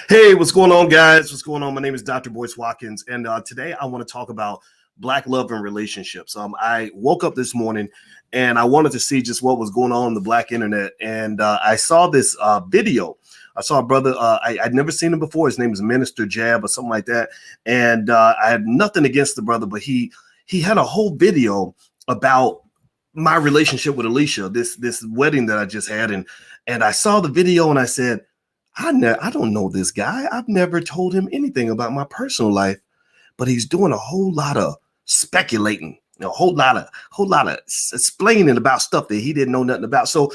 Hey, what's going on, guys? What's going on? My name is Dr. Boyce Watkins, and today I want to talk about Black love and relationships. I woke up this morning and I wanted to see just what was going on the Black internet, and I saw this video. I saw a brother. I'd never seen him before. His name is Minister Jab or something like that, and I had nothing against the brother, but he had a whole video about my relationship with Alicia, this wedding that I just had, and I saw the video and I said, I don't know this guy. I've never told him anything about my personal life, but he's doing a whole lot of speculating, a whole lot of explaining about stuff that he didn't know nothing about. So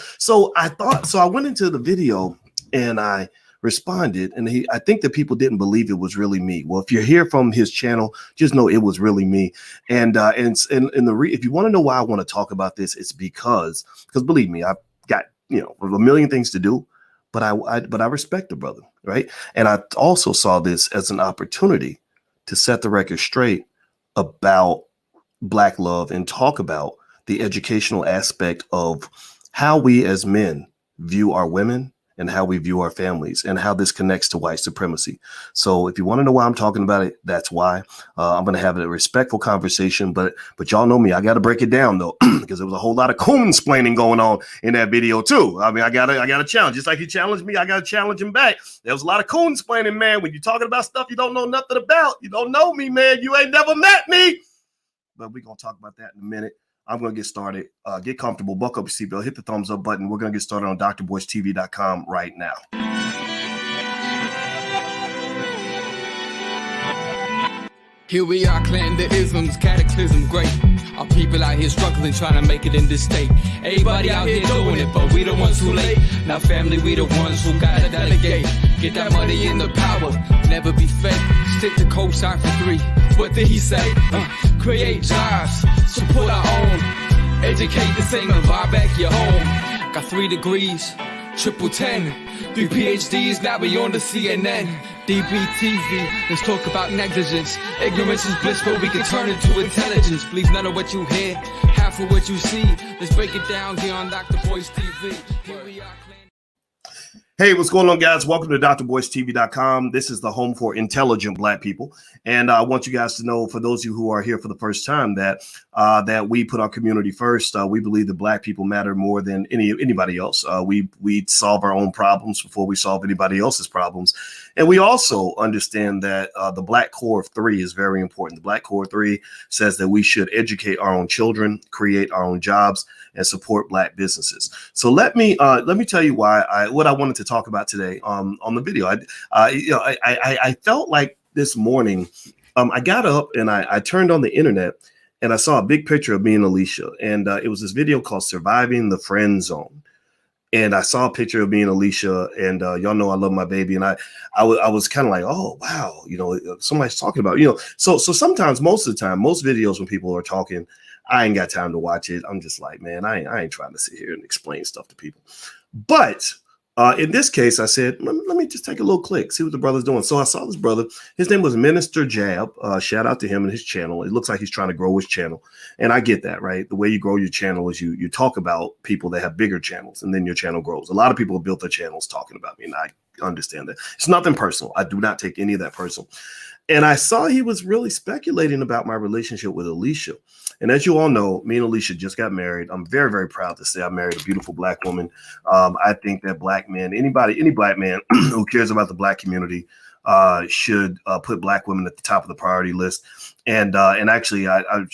I went into the video and I responded, and I think that people didn't believe it was really me. Well, if you're here from his channel, just know it was really me. And if you want to know why I want to talk about this, it's because believe me, I've got a million things to do. But I respect the brother, right? And I also saw this as an opportunity to set the record straight about Black love and talk about the educational aspect of how we as men view our women and how we view our families and how this connects to white supremacy. So if you want to know why I'm talking about it, that's why. I'm going to have a respectful conversation, but y'all know me. I got to break it down though, because there was a whole lot of coonsplaining going on in that video too. I mean, I got a challenge. Just like he challenged me, I got to challenge him back. There was a lot of coonsplaining, man. When you're talking about stuff you don't know nothing about, you don't know me, man. You ain't never met me. But we're going to talk about that in a minute. I'm going to get started. Get comfortable, buckle up your seatbelt, hit the thumbs up button. We're going to get started on drboycetv.com right now. Here we are, clan the isms, cataclysm, great. Our people out here struggling, trying to make it in this state. Everybody out here doing it, but we the ones who late. Now family, we the ones who gotta delegate. Get that money in the power, never be fake. Stick to cosign for 3. What did he say? Create jobs, support our own. Educate the same and buy back your home. Got 3 degrees, triple 10. 3 PhDs, now we on the CNN. DBTV, let's talk about negligence. Ignorance is bliss, but we can turn it to intelligence. Believe none of what you hear, half of what you see. Let's break it down here on Dr. Boyce TV. Here we are. Hey, what's going on, guys? Welcome to drboycetv.com. This is the home for intelligent Black people. And I want you guys to know, for those of you who are here for the first time, that we put our community first. We believe that Black people matter more than anybody else. We solve our own problems before we solve anybody else's problems. And we also understand that the Black core of 3 is very important. The Black core of 3 says that we should educate our own children, create our own jobs, and support Black businesses. So let me tell you what I wanted to talk about today on the video. I felt like this morning I got up and I turned on the internet and I saw a big picture of me and Alicia, and it was this video called "Surviving the Friend Zone." And I saw a picture of me and Alicia, and y'all know I love my baby, and I was kind of like, oh wow, somebody's talking about, So sometimes, most of the time, most videos when people are talking, I ain't got time to watch it. I'm just like, man, I ain't trying to sit here and explain stuff to people. But in this case, I said, let me just take a little click, see what the brother's doing. So I saw this brother. His name was Minister Jab. Shout out to him and his channel. It looks like he's trying to grow his channel. And I get that, right? The way you grow your channel is you talk about people that have bigger channels, and then your channel grows. A lot of people have built their channels talking about me, and I understand that. It's nothing personal. I do not take any of that personal. And I saw he was really speculating about my relationship with Alicia. And as you all know, me and Alicia just got married. I'm very, very proud to say I married a beautiful Black woman. I think that Black men, any Black man who cares about the Black community should put Black women at the top of the priority list. And actually, I'm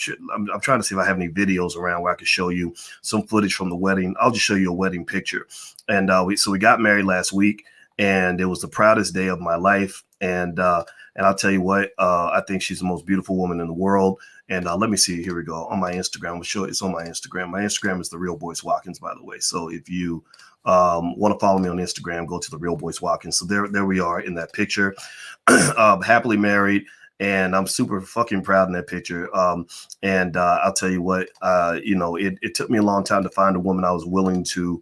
trying to see if I have any videos around where I could show you some footage from the wedding. I'll just show you a wedding picture. And we got married last week, and it was the proudest day of my life. And I'll tell you what, I think she's the most beautiful woman in the world. And let me see, here we go, on my Instagram. I'm sure it's on my Instagram. My Instagram is The Real Boyce Watkins, by the way. So if you want to follow me on Instagram, go to The Real Boyce Watkins. So there we are in that picture, happily married. And I'm super fucking proud in that picture. And I'll tell you what, it took me a long time to find a woman I was willing to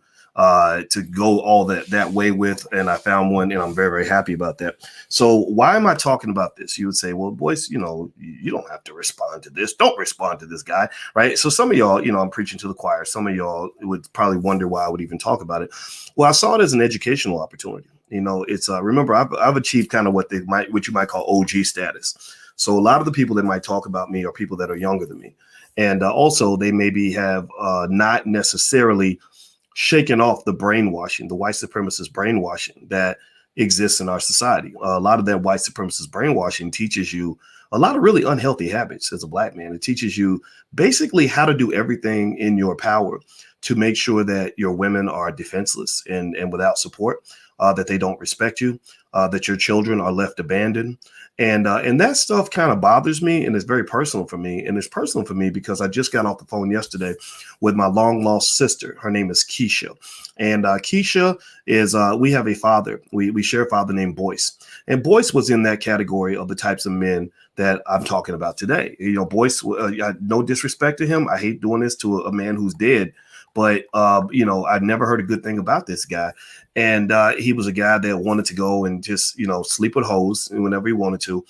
go all that way with, and I found one, and I'm very, very happy about that. So why am I talking about this? You would say, well, Boyce, you don't have to respond to this. Don't respond to this guy, right? So some of y'all, I'm preaching to the choir. Some of y'all would probably wonder why I would even talk about it. Well, I saw it as an educational opportunity. You know, it's remember I've achieved kind of what you might call OG status. So a lot of the people that might talk about me are people that are younger than me, and also they maybe have not necessarily shaken off the brainwashing, the white supremacist brainwashing that exists in our society. A lot of that white supremacist brainwashing teaches you a lot of really unhealthy habits as a black man. It teaches you basically how to do everything in your power to make sure that your women are defenseless and without support, that they don't respect you, that your children are left abandoned. And that stuff kind of bothers me, and it's very personal for me. And it's personal for me because I just got off the phone yesterday with my long lost sister. Her name is Keisha. And Keisha is, we have a father. We share a father named Boyce. And Boyce was in that category of the types of men that I'm talking about today. You know, Boyce, no disrespect to him. I hate doing this to a man who's dead. But, you know, I'd never heard a good thing about this guy. And he was a guy that wanted to go and just, you know, sleep with hoes whenever he wanted to.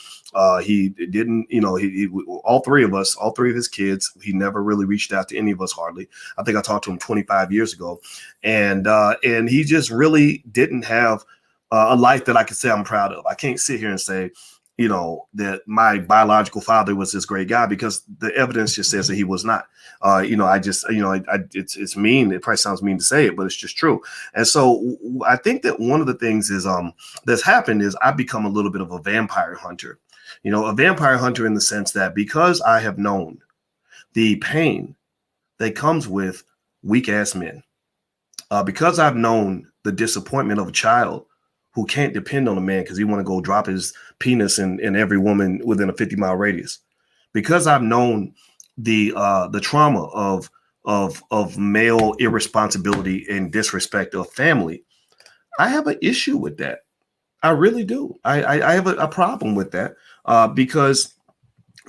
He didn't, you know, all three of his kids, he never really reached out to any of us hardly. I think I talked to him 25 years ago. And he just really didn't have a life that I could say I'm proud of. I can't sit here and say, you know, that my biological father was this great guy, because the evidence just says that he was not. You know, it's mean. It probably sounds mean to say it, but it's just true. And so I think that one of the things is that's happened is I've become a little bit of a vampire hunter. You know, a vampire hunter in the sense that because I have known the pain that comes with weak ass men, because I've known the disappointment of a child who can't depend on a man because he want to go drop his penis in every woman within a 50-mile radius. Because I've known the trauma of male irresponsibility and disrespect of family, I have an issue with that. I really do. I have a problem with that because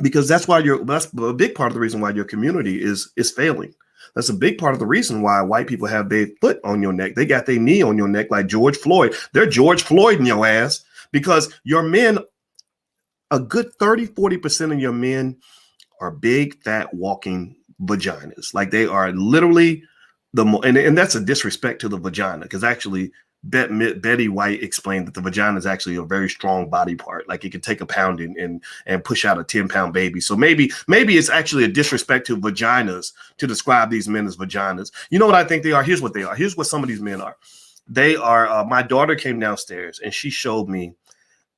that's a big part of the reason why your community is failing. That's a big part of the reason why white people have their foot on your neck. They got their knee on your neck like George Floyd. They're George Floyd in your ass because your men, a good 30-40% of your men are big, fat, walking vaginas. Like they are literally and that's a disrespect to the vagina, because actually Betty White explained that the vagina is actually a very strong body part. Like it can take a pound and push out a 10-pound baby. So maybe it's actually a disrespect to vaginas to describe these men as vaginas. You know what I think they are? Here's what they are. Here's what some of these men are. They are, my daughter came downstairs and she showed me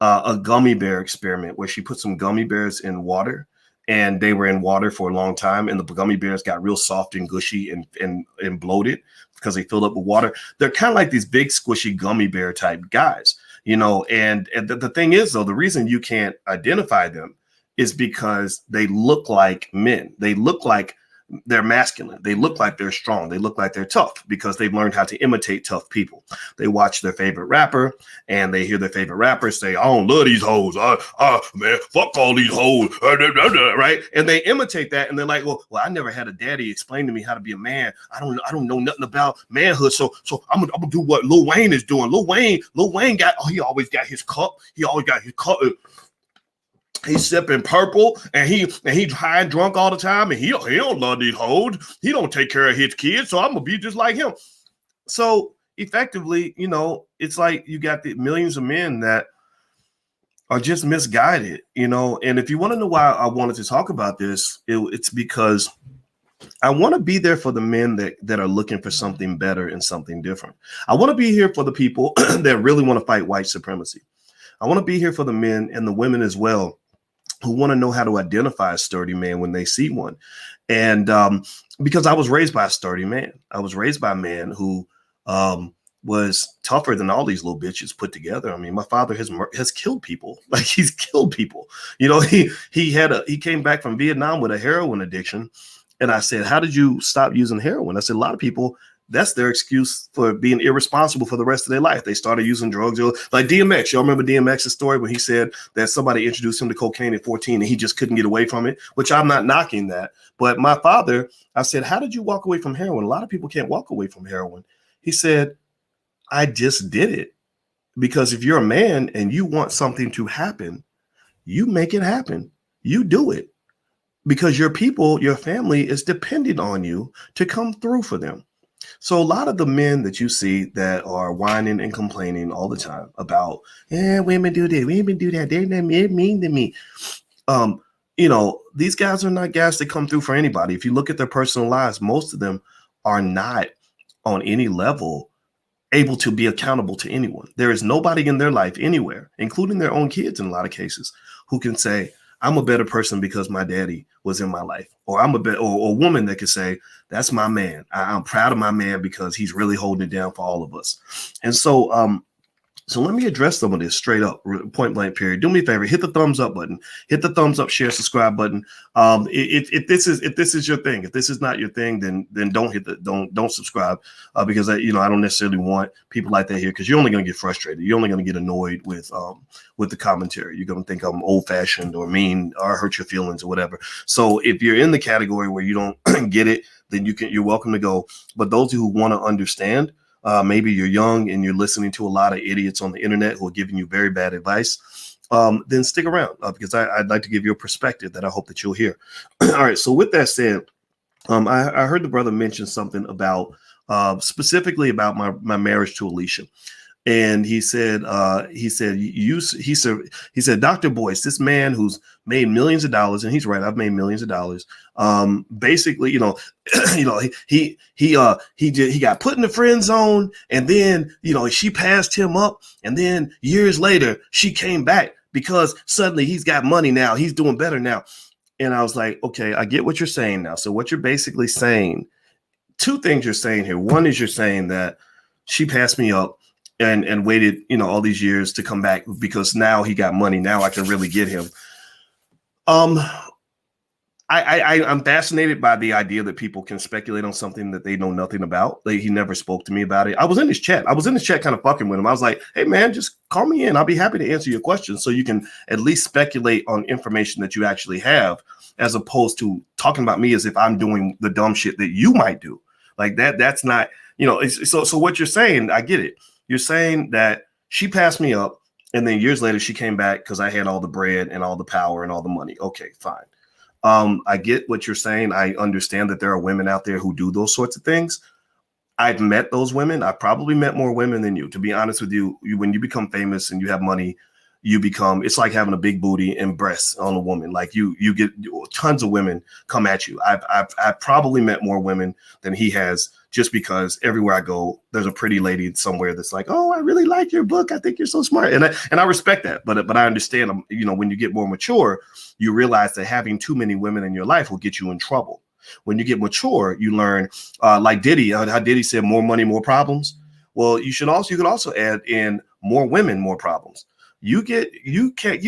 a gummy bear experiment where she put some gummy bears in water, and they were in water for a long time. And the gummy bears got real soft and gushy and bloated because they filled up with water. They're kind of like these big squishy gummy bear type guys, you know, and the thing is, though, the reason you can't identify them is because they look like men. They look like they're masculine. They look like they're strong. They look like they're tough because they've learned how to imitate tough people. They watch their favorite rapper and they hear their favorite rapper say, I don't love these hoes. Man, fuck all these hoes. Right. And they imitate that. And they're like, well, I never had a daddy explain to me how to be a man. I don't know nothing about manhood. So I'm gonna do what Lil Wayne is doing. Lil Wayne he always got his cup. He always got his cup. He's sipping purple and he's high and drunk all the time, and he don't love these hoes. He don't take care of his kids, so I'm gonna be just like him. So effectively, you know, it's like you got the millions of men that are just misguided, you know. And if you want to know why I wanted to talk about this, it's because I want to be there for the men that are looking for something better and something different. I want to be here for the people that really want to fight white supremacy. I want to be here for the men and the women as well, who want to know how to identify a sturdy man when they see one. And because I was raised by a sturdy man. I was raised by a man who was tougher than all these little bitches put together. I mean, my father has killed people. Like, he's killed people. You know, he came back from Vietnam with a heroin addiction. And I said, how did you stop using heroin? I said, a lot of people, that's their excuse for being irresponsible for the rest of their life. They started using drugs. Like DMX. Y'all remember DMX's story when he said that somebody introduced him to cocaine at 14 and he just couldn't get away from it, which I'm not knocking that. But my father, I said, how did you walk away from heroin? A lot of people can't walk away from heroin. He said, I just did it. Because if you're a man and you want something to happen, you make it happen. You do it. Because your people, your family is dependent on you to come through for them. So a lot of the men that you see that are whining and complaining all the time about, yeah, women do this, women do that, they're not mean to me. These guys are not guys that come through for anybody. If you look at their personal lives, most of them are not on any level able to be accountable to anyone. There is nobody in their life anywhere, including their own kids in a lot of cases, who can say, I'm a better person because my daddy was in my life. Or I'm or a woman that can say, that's my man. I'm proud of my man because he's really holding it down for all of us. And so let me address some of this straight up, point blank period. Do me a favor, hit the thumbs up button, hit the thumbs up, share, subscribe button. If this is your thing, if this is not your thing, then don't subscribe because I don't necessarily want people like that here, because you're only going to get frustrated. You're only going to get annoyed with the commentary. You're going to think I'm old fashioned or mean or hurt your feelings or whatever. So if you're in the category where you don't get it, then you're welcome to go. But those who want to understand, maybe you're young and you're listening to a lot of idiots on the internet who are giving you very bad advice, then stick around because I'd like to give you a perspective that I hope that you'll hear. All right. So with that said, I heard the brother mention something about specifically about my marriage to Alicia. And he said, Dr. Boyce, this man who's made millions of dollars, and he's right, I've made millions of dollars. Basically, he got put in the friend zone, and then, she passed him up, and then years later she came back because suddenly he's got money now. He's doing better now. And I was like, okay, I get what you're saying now. So what you're basically saying, two things you're saying here. One is you're saying that she passed me up and waited, all these years to come back because now he got money. Now I can really get him. I'm fascinated by the idea that people can speculate on something that they know nothing about. Like, he never spoke to me about it. I was in his chat kind of fucking with him. I was like, hey man, just call me in. I'll be happy to answer your questions so you can at least speculate on information that you actually have, as opposed to talking about me as if I'm doing the dumb shit that you might do. Like that's not, so what you're saying, I get it. You're saying that she passed me up, and then years later she came back because I had all the bread and all the power and all the money. Okay, fine. I get what you're saying. I understand that there are women out there who do those sorts of things. I've met those women. I've probably met more women than you. To be honest with you, when you become famous and you have money, it's like having a big booty and breasts on a woman. Like you get tons of women come at you. I've probably met more women than he has, just because everywhere I go, there's a pretty lady somewhere that's like, oh, I really like your book. I think you're so smart. And I respect that. But I understand, when you get more mature, you realize that having too many women in your life will get you in trouble. When you get mature, you learn, like Diddy, how Diddy said, more money, more problems. Well, you could also add in more women, more problems. Go take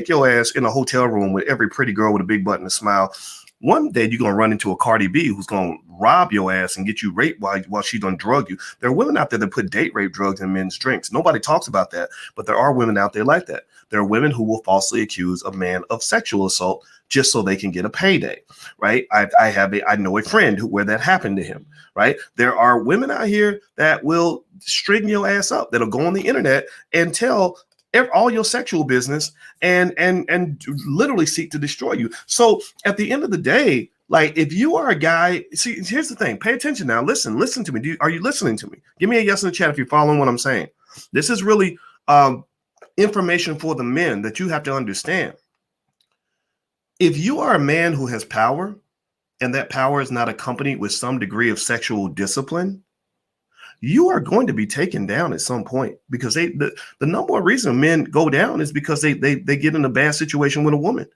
your ass in a hotel room with every pretty girl with a big butt and a smile. One day you're going to run into a Cardi B who's going to rob your ass and get you raped while she done drug you. There are women out there that put date rape drugs in men's drinks. Nobody talks about that, but there are women out there like that. There are women who will falsely accuse a man of sexual assault just so they can get a payday, right? I know a friend where that happened to him, right? There are women out here that will string your ass up, that'll go on the internet and tell all your sexual business and literally seek to destroy you. So at the end of the day, like, if you are a guy, see, here's the thing, pay attention now. Listen to me. Are you listening to me? Give me a yes in the chat if you're following what I'm saying. This is really information for the men that you have to understand. If you are a man who has power, and that power is not accompanied with some degree of sexual discipline, you are going to be taken down at some point, because the number one reason men go down is because they get in a bad situation with a woman.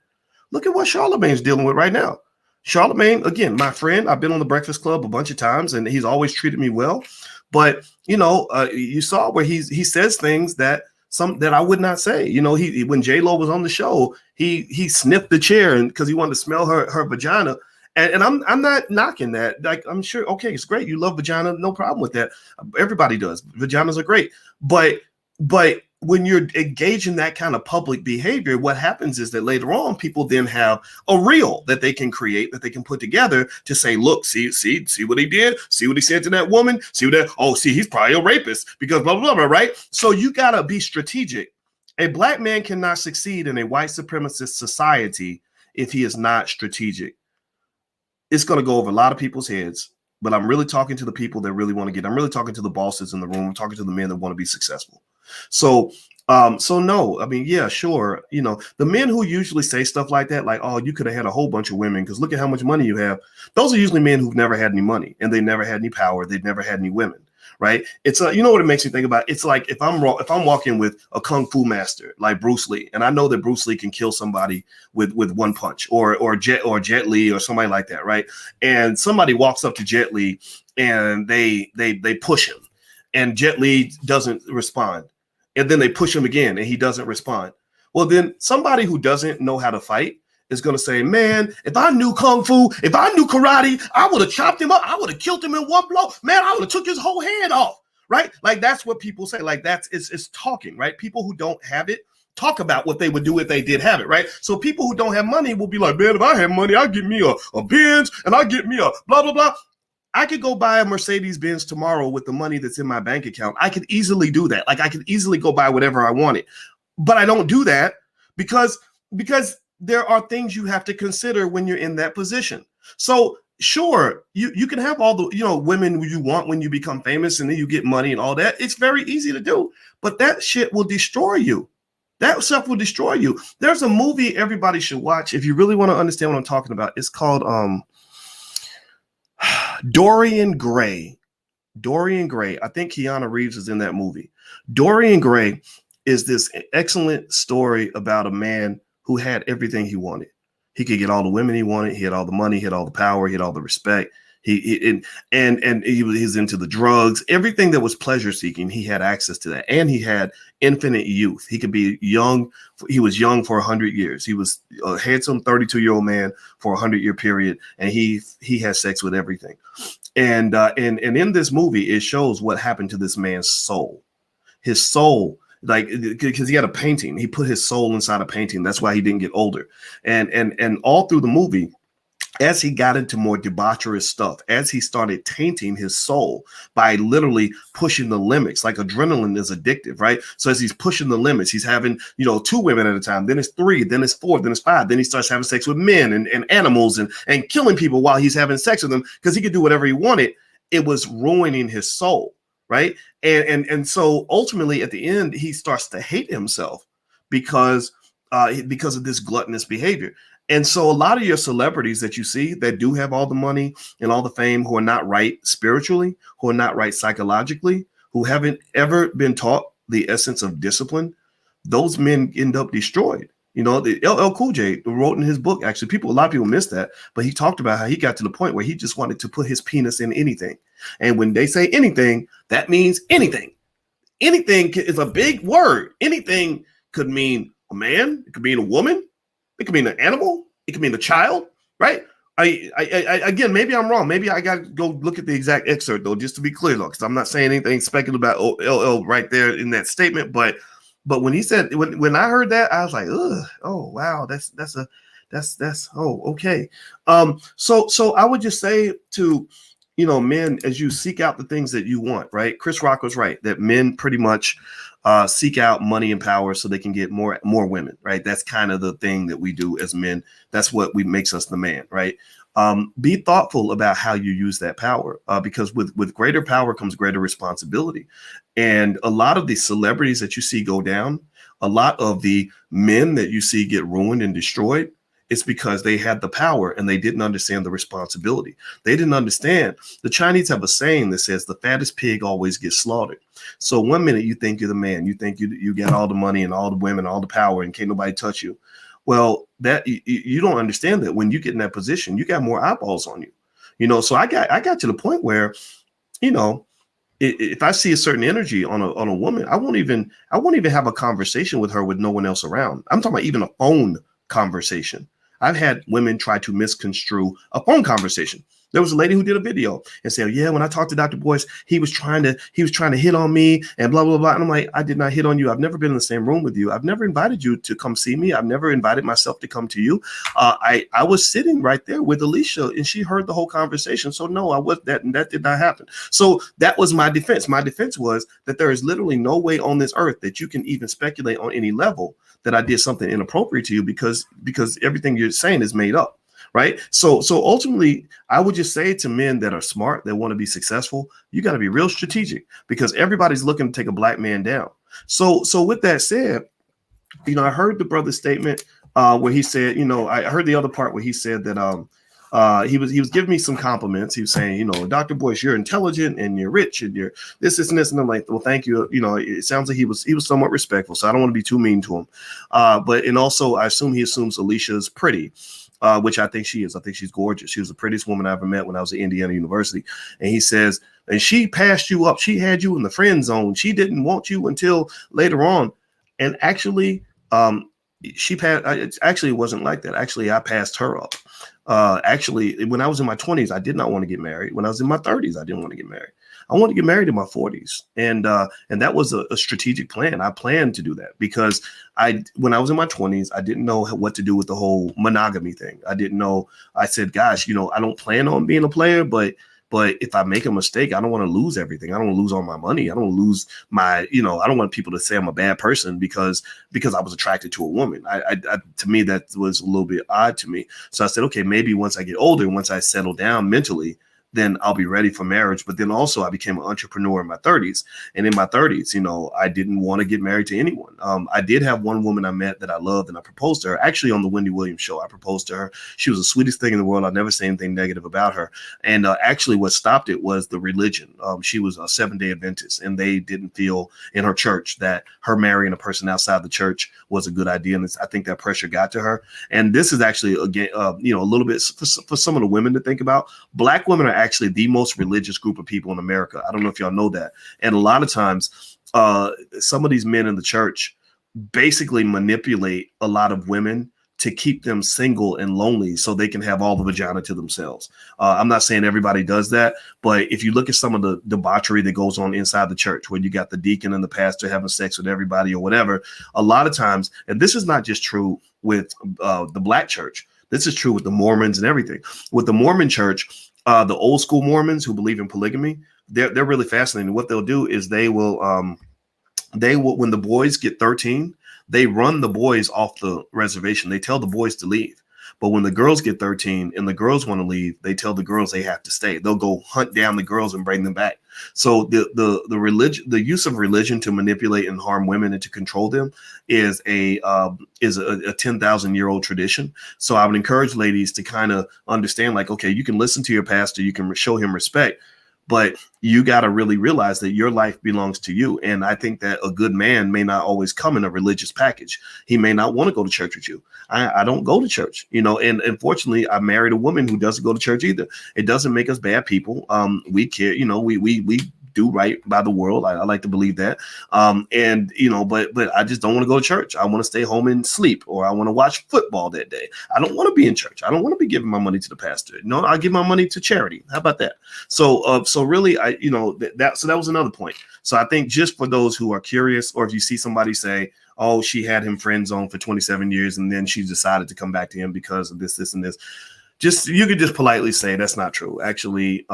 Look at what Charlamagne's dealing with right now. Charlamagne, again, my friend, I've been on the Breakfast Club a bunch of times and he's always treated me well. But, you saw where he says things that I would not say. When J-Lo was on the show, he sniffed the chair and because he wanted to smell her vagina. And I'm not knocking that. Like, I'm sure, okay, it's great. You love vagina, no problem with that. Everybody does. Vaginas are great. But when you're engaged in that kind of public behavior, what happens is that later on, people then have a reel that they can create, that they can put together to say, look, see what he did, see what he said to that woman, he's probably a rapist because blah, blah, blah, right? So you got to be strategic. A black man cannot succeed in a white supremacist society if he is not strategic. It's going to go over a lot of people's heads. but I'm really talking to the people that really want to get. I'm really talking to the bosses in the room. I'm talking to the men that want to be successful. So no, I mean, yeah, sure. You know, the men who usually say stuff like that, like, oh, you could have had a whole bunch of women because look at how much money you have. Those are usually men who've never had any money and they never had any power. They've never had any women. Right. It's you know what it makes me think about? It's like if I'm walking with a kung fu master like Bruce Lee, and I know that Bruce Lee can kill somebody with one punch, or Jet Li or somebody like that. Right. And somebody walks up to Jet Li and they push him and Jet Li doesn't respond. And then they push him again and he doesn't respond. Well, then somebody who doesn't know how to fight is going to say, man, if I knew kung fu, if I knew karate, I would have chopped him up. I would have killed him in one blow. Man, I would have took his whole head off. Right. Like that's what people say. Like it's talking. Right. People who don't have it talk about what they would do if they did have it. Right. So people who don't have money will be like, man, if I had money, I'll get me a Benz and I'll get me a blah, blah, blah. I could go buy a Mercedes Benz tomorrow with the money that's in my bank account. I could easily do that. Like I could easily go buy whatever I wanted, but I don't do that because there are things you have to consider when you're in that position. So sure, you can have all the, you know, women you want when you become famous and then you get money and all that. It's very easy to do, but that shit will destroy you. That stuff will destroy you. There's a movie everybody should watch if you really want to understand what I'm talking about. It's called Dorian Gray. Dorian Gray. I think Keanu Reeves is in that movie. Dorian Gray is this excellent story about a man who had everything he wanted. He could get all the women he wanted. He had all the money. He had all the power. He had all the respect. He was into the drugs. Everything that was pleasure seeking, he had access to that, and he had infinite youth. He could be young. He was young for 100 years. He was a handsome 32-year-old man for a 100-year period, and he had sex with everything. And in this movie, it shows what happened to this man's soul. His soul. Like, because he had a painting, he put his soul inside a painting. That's why he didn't get older. And all through the movie, as he got into more debaucherous stuff, as he started tainting his soul by literally pushing the limits, like adrenaline is addictive, right? So as he's pushing the limits, he's having, 2 women at a time, then it's 3, then it's 4, then it's 5, then he starts having sex with men and animals and killing people while he's having sex with them because he could do whatever he wanted. It was ruining his soul. Right. And so ultimately at the end, he starts to hate himself because of this gluttonous behavior. And so a lot of your celebrities that you see that do have all the money and all the fame, who are not right spiritually, who are not right psychologically, who haven't ever been taught the essence of discipline, those men end up destroyed. The LL Cool J wrote in his book, actually, a lot of people miss that, but he talked about how he got to the point where he just wanted to put his penis in anything. And when they say anything, that means anything. Anything is a big word. Anything could mean a man. It could mean a woman. It could mean an animal. It could mean a child, right? I again, maybe I'm wrong. Maybe I got to go look at the exact excerpt, though, just to be clear, though, because I'm not saying anything speculative about LL right there in that statement, But when he said, when I heard that, I was like, ugh, oh wow, that's okay. So I would just say to, men, as you seek out the things that you want, right? Chris Rock was right that men pretty much seek out money and power so they can get more women, right? That's kind of the thing that we do as men. That's what makes us the man, right? Be thoughtful about how you use that power, because with greater power comes greater responsibility. And a lot of the celebrities that you see go down, a lot of the men that you see get ruined and destroyed, it's because they had the power and they didn't understand the responsibility. They didn't understand. The Chinese have a saying that says the fattest pig always gets slaughtered. So one minute you think you're the man, you think you get all the money and all the women, all the power, and can't nobody touch you. Well, that you don't understand that when you get in that position, you got more eyeballs on you. So I got to the point where, if I see a certain energy on a woman, I won't even have a conversation with her with no one else around. I'm talking about even a phone conversation. I've had women try to misconstrue a phone conversation. There was a lady who did a video and said, yeah, when I talked to Dr. Boyce, he was trying to hit on me and blah, blah, blah. And I'm like, I did not hit on you. I've never been in the same room with you. I've never invited you to come see me. I've never invited myself to come to you. I was sitting right there with Alicia and she heard the whole conversation. So no, I was that, and that did not happen. So that was my defense. My defense was that there is literally no way on this earth that you can even speculate on any level that I did something inappropriate to you because everything you're saying is made up. right? So ultimately, I would just say to men that are smart, that want to be successful, you got to be real strategic, because everybody's looking to take a black man down. So with that said, I heard the brother's statement where he said, I heard the other part where he said that he was giving me some compliments. He was saying, Dr. Boyce, you're intelligent and you're rich and you're this, and this. And I'm like, well, thank you. It sounds like he was somewhat respectful. So I don't want to be too mean to him. And also I assume he assumes Alicia is pretty, which I think she is. I think she's gorgeous. She was the prettiest woman I ever met when I was at Indiana University. And he says, and she passed you up. She had you in the friend zone. She didn't want you until later on. And actually, she passed. Actually, it wasn't like that. Actually, I passed her up. Actually, when I was in my 20s, I did not want to get married. When I was in my 30s, I didn't want to get married. I wanted to get married in my 40s. And that was a strategic plan. I planned to do that because when I was in my 20s, I didn't know what to do with the whole monogamy thing. I didn't know. I said, gosh, I don't plan on being a player, but if I make a mistake, I don't want to lose everything. I don't want to lose all my money. I don't want to lose my, I don't want people to say I'm a bad person because I was attracted to a woman. To me, that was a little bit odd to me. So I said, okay, maybe once I get older, once I settle down mentally, then I'll be ready for marriage. But then also I became an entrepreneur in my 30s. And in my 30s, I didn't want to get married to anyone. I did have one woman I met that I loved, and I proposed to her. Actually, on the Wendy Williams show, I proposed to her. She was the sweetest thing in the world. I'd never say anything negative about her. And actually what stopped it was the religion. She was a 7-day Adventist, and they didn't feel in her church that her marrying a person outside the church was a good idea. And I think that pressure got to her. And this is actually, again, a little bit for some of the women to think about. Black women are actually the most religious group of people in America. I don't know if y'all know that. And a lot of times, some of these men in the church basically manipulate a lot of women to keep them single and lonely so they can have all the vagina to themselves. I'm not saying everybody does that, but if you look at some of the debauchery that goes on inside the church, where you got the deacon and the pastor having sex with everybody or whatever, a lot of times, and this is not just true with the Black church, this is true with the Mormons and everything. With the Mormon church, the old school Mormons who believe in polygamy, they're really fascinating. What they'll do is they will when the boys get 13, they run the boys off the reservation. They tell the boys to leave. But when the girls get 13 and the girls want to leave, they tell the girls they have to stay. They'll go hunt down the girls and bring them back. So the use of religion to manipulate and harm women and to control them is a 10,000-year-old tradition. So I would encourage ladies to kind of understand, like, okay, you can listen to your pastor, you can show him respect, but you got to really realize that your life belongs to you. And I think that a good man may not always come in a religious package. He may not want to go to church with you. I don't go to church, and unfortunately I married a woman who doesn't go to church either. It doesn't make us bad people. We care, we do right by the world. I like to believe that. But I just don't want to go to church. I want to stay home and sleep, or I want to watch football that day. I don't want to be in church. I don't want to be giving my money to the pastor. No, I give my money to charity. How about that? So really, that was another point. So I think just for those who are curious, or if you see somebody say, oh, she had him friend zone for 27 years and then she decided to come back to him because of this, and this. You could just politely say that's not true. Actually,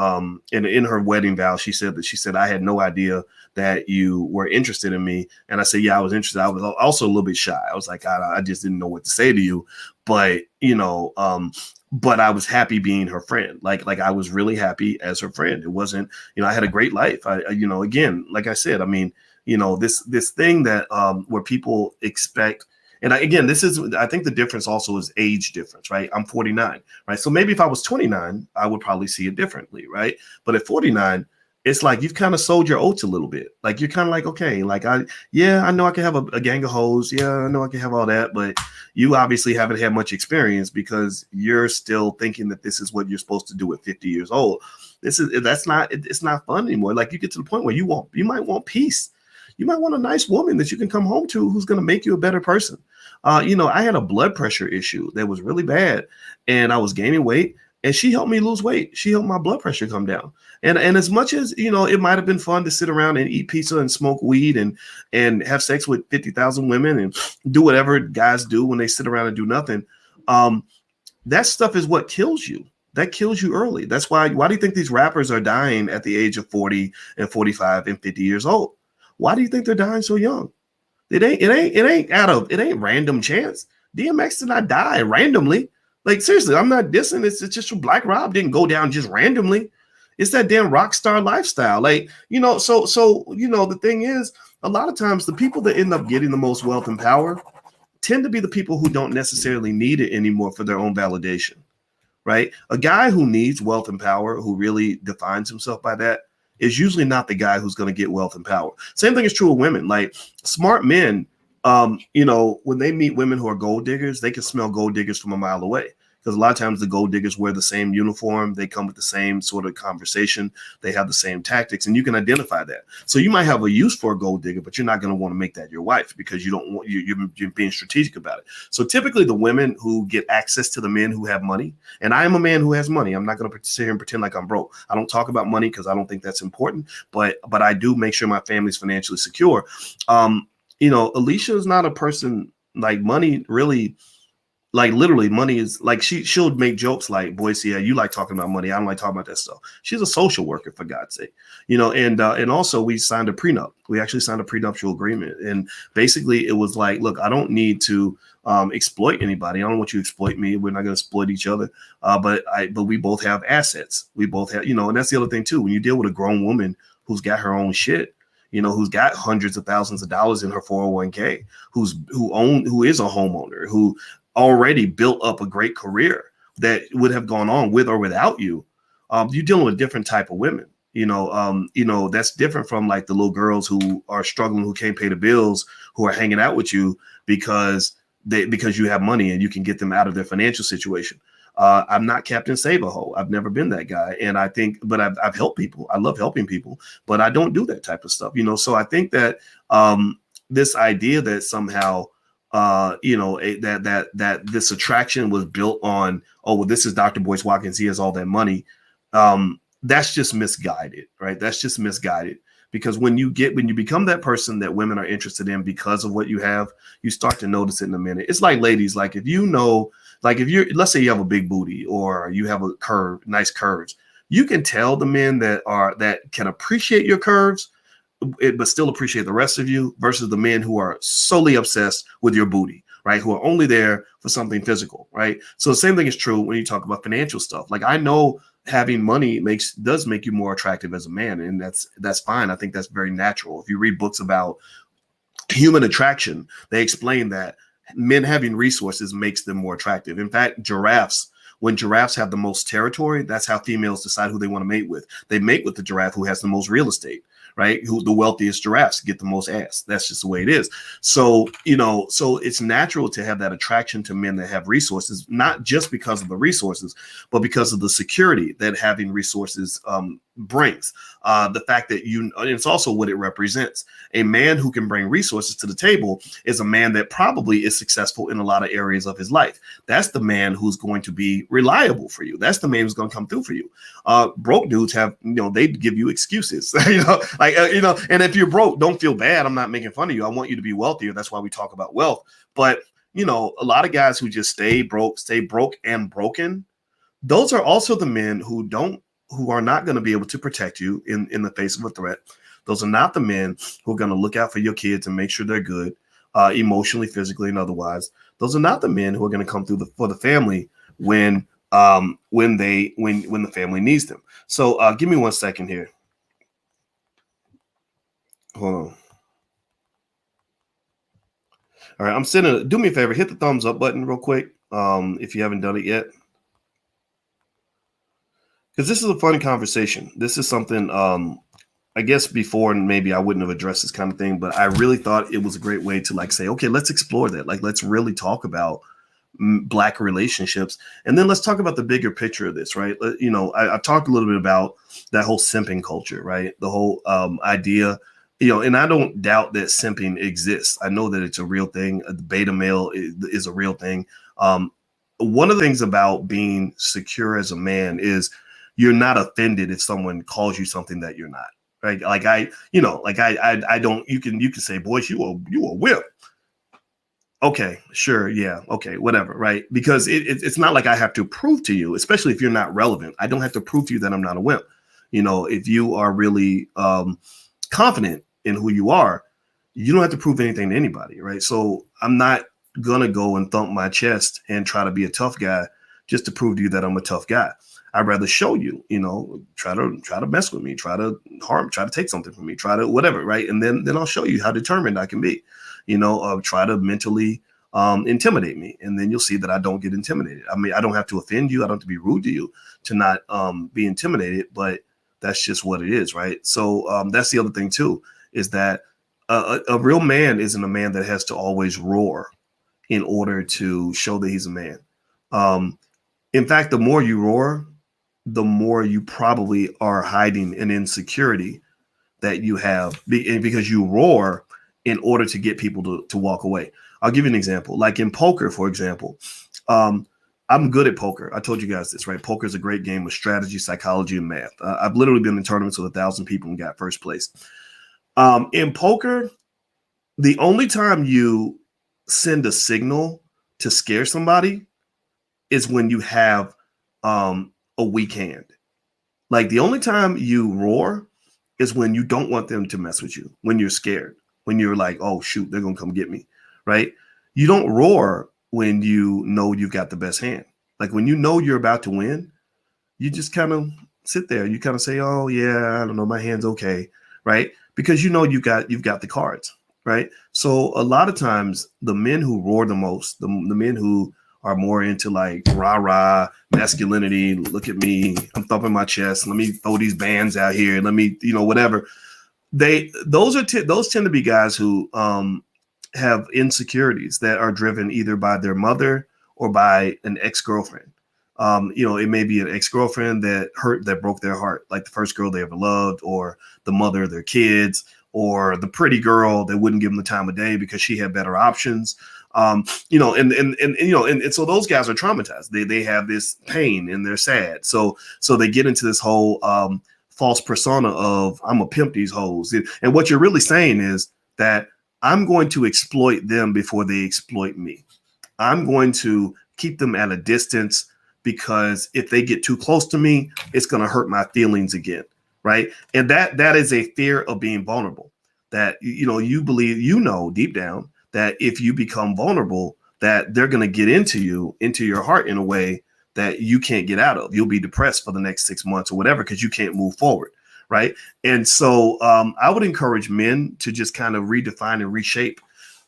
in her wedding vow, she said, I had no idea that you were interested in me. And I said, yeah, I was interested. I was also a little bit shy. I was like, I just didn't know what to say to you. But, but I was happy being her friend. Like I was really happy as her friend. It wasn't, I had a great life. Again, like I said, this thing that where people expect. And I think the difference also is age difference, right? I'm 49, right? So maybe if I was 29, I would probably see it differently, right? But at 49, it's like you've kind of sold your oats a little bit. Like you're kind of like, okay, like I know I can have a gang of hoes. Yeah, I know I can have all that, but you obviously haven't had much experience because you're still thinking that this is what you're supposed to do at 50 years old. It's not fun anymore. Like you get to the point where you might want peace. You might want a nice woman that you can come home to who's going to make you a better person. I had a blood pressure issue that was really bad, and I was gaining weight, and she helped me lose weight. She helped my blood pressure come down. And as much as, it might have been fun to sit around and eat pizza and smoke weed and have sex with 50,000 women and do whatever guys do when they sit around and do nothing. That stuff is what kills you. That kills you early. That's why do you think these rappers are dying at the age of 40 and 45 and 50 years old? Why do you think they're dying so young? It ain't random chance. DMX did not die randomly. Like, seriously, I'm not dissing. It's just Black Rob didn't go down just randomly. It's that damn rock star lifestyle. Like, the thing is, a lot of times the people that end up getting the most wealth and power tend to be the people who don't necessarily need it anymore for their own validation, right? A guy who needs wealth and power, who really defines himself by that, is usually not the guy who's going to get wealth and power. Same thing is true of women. Like, smart men, when they meet women who are gold diggers, they can smell gold diggers from a mile away. Because a lot of times the gold diggers wear the same uniform. They come with the same sort of conversation. They have the same tactics, and you can identify that. So you might have a use for a gold digger, but you're not going to want to make that your wife because you don't want you're being strategic about it. So typically the women who get access to the men who have money, and I am a man who has money. I'm not going to sit here and pretend like I'm broke. I don't talk about money because I don't think that's important, but I do make sure my family's financially secure. Alicia is not a person like money really. Like, literally, money is like she'll make jokes like, Boyce, yeah, you like talking about money. I don't like talking about that stuff. She's a social worker, for God's sake, and also we signed a prenup. We actually signed a prenuptial agreement. And basically it was like, look, I don't need to exploit anybody. I don't want you to exploit me. We're not going to exploit each other. But we both have assets. We both have, and that's the other thing too. When you deal with a grown woman who's got her own shit, who's got hundreds of thousands of dollars in her 401k, who is a homeowner, who already built up a great career that would have gone on with or without you. You're dealing with a different type of women, that's different from like the little girls who are struggling, who can't pay the bills, who are hanging out with you because you have money and you can get them out of their financial situation. I'm not Captain Save-A-Ho. I've never been that guy. And I think, but I've helped people. I love helping people, but I don't do that type of stuff, So I think that this idea that somehow, that this attraction was built on, oh, well, this is Dr. Boyce Watkins, he has all that money. That's just misguided, right? That's just misguided, because when you become that person that women are interested in because of what you have, you start to notice it in a minute. It's like, ladies, like if let's say you have a big booty or you have nice curves, you can tell the men that can appreciate your curves, but still appreciate the rest of you, versus the men who are solely obsessed with your booty, right? Who are only there for something physical, right? So the same thing is true when you talk about financial stuff. Like, I know having money does make you more attractive as a man, and that's fine. I think that's very natural. If you read books about human attraction, they explain that men having resources makes them more attractive. In fact, when giraffes have the most territory, that's how females decide who they want to mate with. They mate with the giraffe who has the most real estate, right? Who the wealthiest giraffes get the most ass. That's just the way it is. So, so it's natural to have that attraction to men that have resources, not just because of the resources, but because of the security that having resources brings. The fact that it's also what it represents. A man who can bring resources to the table is a man that probably is successful in a lot of areas of his life. That's the man who's going to be reliable for you. That's the man who's going to come through for you. Broke dudes have, they give you excuses, and if you're broke, don't feel bad. I'm not making fun of you. I want you to be wealthier. That's why we talk about wealth. But, a lot of guys who just stay broke and broken, those are also the men who are not going to be able to protect you in the face of a threat. Those are not the men who are going to look out for your kids and make sure they're good, emotionally, physically, and otherwise. Those are not the men who are going to come through for the family when the family needs them. So give me 1 second here. Hold on. All right, do me a favor, hit the thumbs up button real quick if you haven't done it yet. Because this is a fun conversation. This is something, I guess before, and maybe I wouldn't have addressed this kind of thing, but I really thought it was a great way to say, okay, let's explore that. Let's really talk about Black relationships. And then let's talk about the bigger picture of this, right? I talked a little bit about that whole simping culture, right? The whole idea, and I don't doubt that simping exists. I know that it's a real thing. The beta male is a real thing. One of the things about being secure as a man is you're not offended if someone calls you something that you're not, right? I don't, you can say, Boyce, you a whip. Okay, sure. Yeah. Okay. Whatever. Right. Because it's not like I have to prove to you, especially if you're not relevant. I don't have to prove to you that I'm not a wimp. If you are really confident in who you are, you don't have to prove anything to anybody. Right. So I'm not going to go and thump my chest and try to be a tough guy just to prove to you that I'm a tough guy. I'd rather show you, try to mess with me, try to harm, try to take something from me, try to whatever, right? And then I'll show you how determined I can be, try to mentally intimidate me. And then you'll see that I don't get intimidated. I mean, I don't have to offend you. I don't have to be rude to you to not be intimidated, but that's just what it is, right? So that's the other thing too, is that a real man isn't a man that has to always roar in order to show that he's a man. In fact, the more you roar, the more you probably are hiding an insecurity that you have because you roar in order to get people to walk away. I'll give you an example. Like in poker, for example, I'm good at poker. I told you guys this, right? Poker is a great game with strategy, psychology, and math. I've literally been in tournaments with 1,000 people and got first place. In poker, the only time you send a signal to scare somebody is when you have a weak hand. Like the only time you roar is when you don't want them to mess with you, when you're scared, when you're like, oh, shoot, they're going to come get me, right? You don't roar when you know you've got the best hand. Like when you know you're about to win, you just kind of sit there. You kind of say, oh, yeah, I don't know, my hand's okay, right? Because you know you've got the cards, right? So a lot of times the men who roar the most, the men who are more into like rah-rah masculinity, look at me, I'm thumping my chest, let me throw these bands out here, let me, whatever. Those tend to be guys who have insecurities that are driven either by their mother or by an ex-girlfriend. It may be an ex-girlfriend that broke their heart, like the first girl they ever loved, or the mother of their kids, or the pretty girl that wouldn't give them the time of day because she had better options. And so those guys are traumatized. They have this pain and they're sad. So they get into this whole false persona of I'm gonna pimp these hoes. And what you're really saying is that I'm going to exploit them before they exploit me. I'm going to keep them at a distance because if they get too close to me, it's going to hurt my feelings again, right? And that is a fear of being vulnerable. That you believe, deep down that if you become vulnerable, that they're going to get into your heart in a way that you can't get out of. You'll be depressed for the next 6 months or whatever because you can't move forward. Right. And so I would encourage men to just kind of redefine and reshape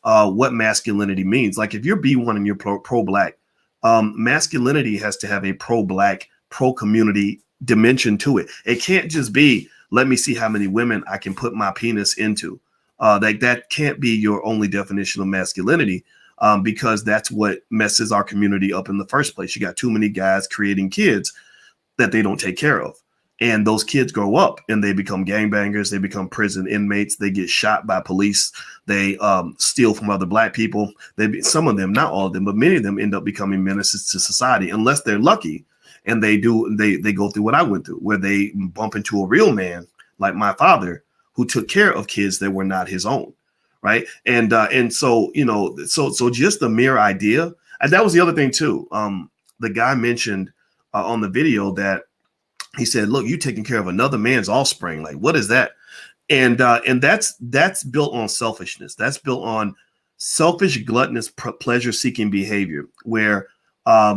what masculinity means. Like if you're B1 and you're pro-black, masculinity has to have a pro-black, pro-community dimension to it. It can't just be, let me see how many women I can put my penis into. That can't be your only definition of masculinity because that's what messes our community up in the first place. You got too many guys creating kids that they don't take care of. And those kids grow up and they become gangbangers. They become prison inmates. They get shot by police. They steal from other black people. Some of them, not all of them, but many of them end up becoming menaces to society unless they're lucky. And they go through what I went through, where they bump into a real man like my father who took care of kids that were not his own. Right. And so just the mere idea. And that was the other thing, too. The guy mentioned on the video that he said, look, you taking care of another man's offspring. Like, what is that? And that's built on selfishness. That's built on selfish, gluttonous, pleasure-seeking behavior where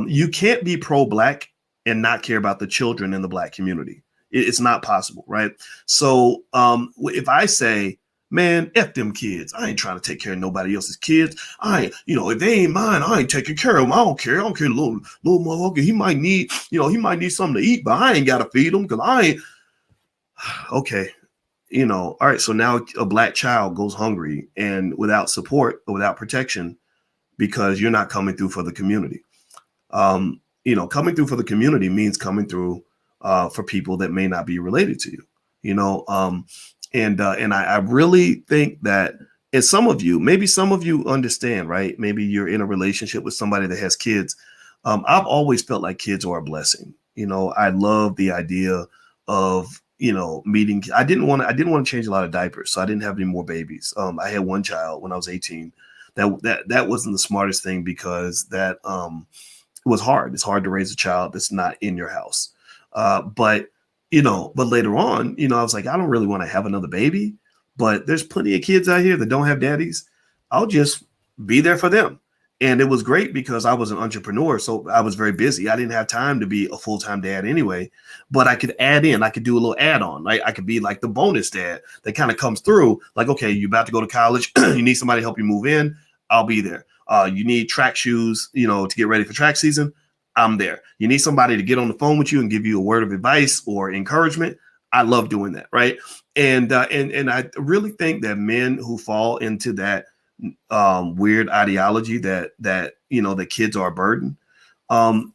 you can't be pro-black and not care about the children in the black community. It's not possible, right? So if I say, man, F them kids. I ain't trying to take care of nobody else's kids. If they ain't mine, I ain't taking care of them. I don't care. Little motherfucker. He might need something to eat, but I ain't got to feed him because I ain't. Okay. All right. So now a black child goes hungry and without support or without protection because you're not coming through for the community. Coming through for the community means coming through for people that may not be related to you, And I really think that, and maybe some of you understand, right? Maybe you're in a relationship with somebody that has kids. I've always felt like kids are a blessing. I love the idea of, meeting. I didn't want to change a lot of diapers, so I didn't have any more babies. I had one child when I was 18. That wasn't the smartest thing because that it was hard. It's hard to raise a child that's not in your house. But later on, I was like, I don't really want to have another baby, but there's plenty of kids out here that don't have daddies. I'll just be there for them. And it was great because I was an entrepreneur. So I was very busy. I didn't have time to be a full-time dad anyway, but I could add in, I could do a little add-on. Right? I could be like the bonus dad that kind of comes through like, okay, you're about to go to college. You need somebody to help you move in. I'll be there. You need track shoes, to get ready for track season. I'm there. You need somebody to get on the phone with you and give you a word of advice or encouragement. I love doing that. Right. And I really think that men who fall into that weird ideology that the kids are a burden,